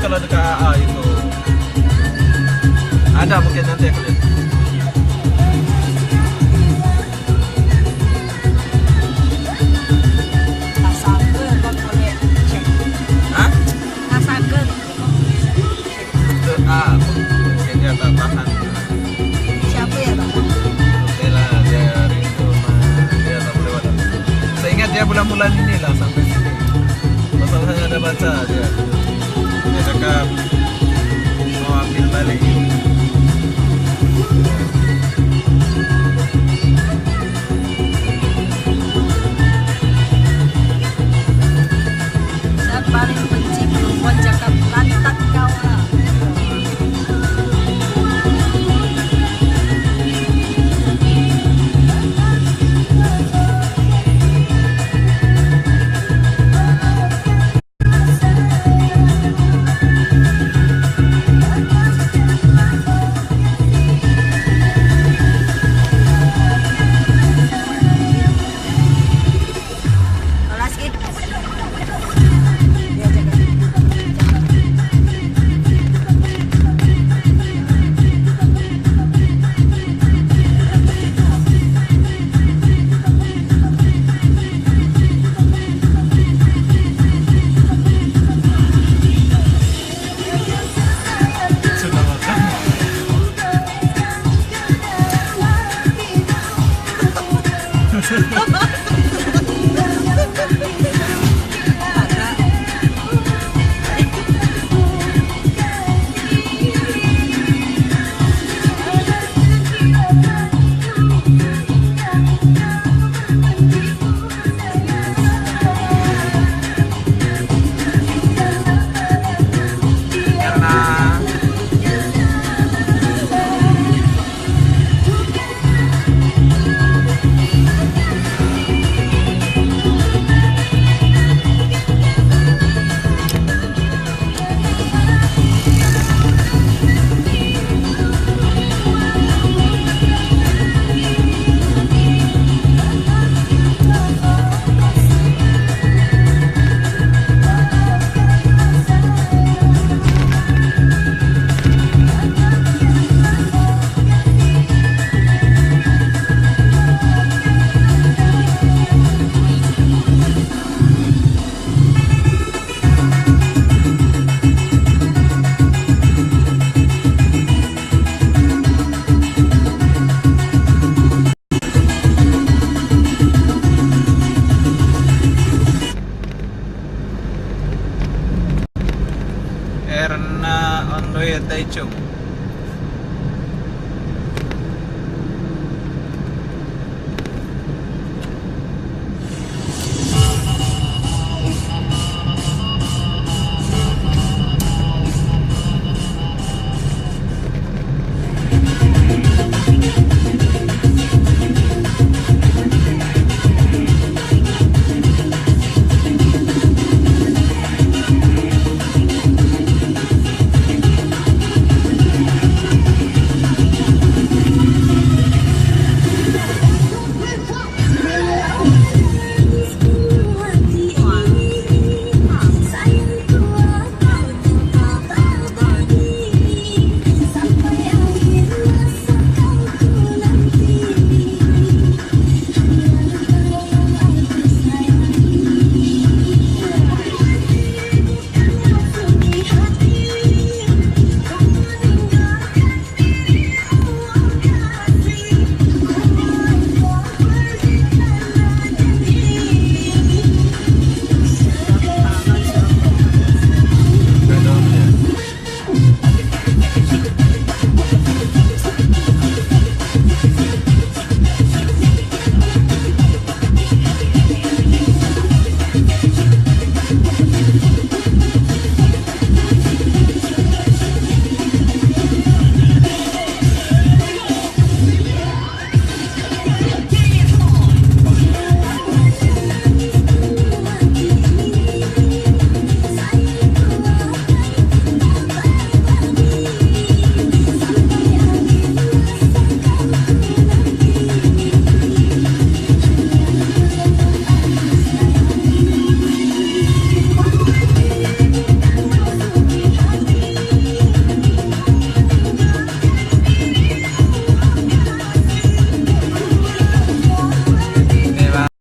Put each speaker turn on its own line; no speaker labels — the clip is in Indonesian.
kalau dekat AA itu. Ada mungkin nanti aku lihat. Hah? Untuk A, mungkin dia tak tahan.
Siapa ya Bang?
Itulah dia rindu dia tak boleh lewat. Saya ingat dia bulan-bulan ini lah sampai sini. Masalahnya ada baca dia. Dia cakap mau ambil balik.
Saya paling benci perempuan cakap lantak kau lah. Kelas gitu. Dia jaga.
Sudah makan. Karena on the way at Taichung.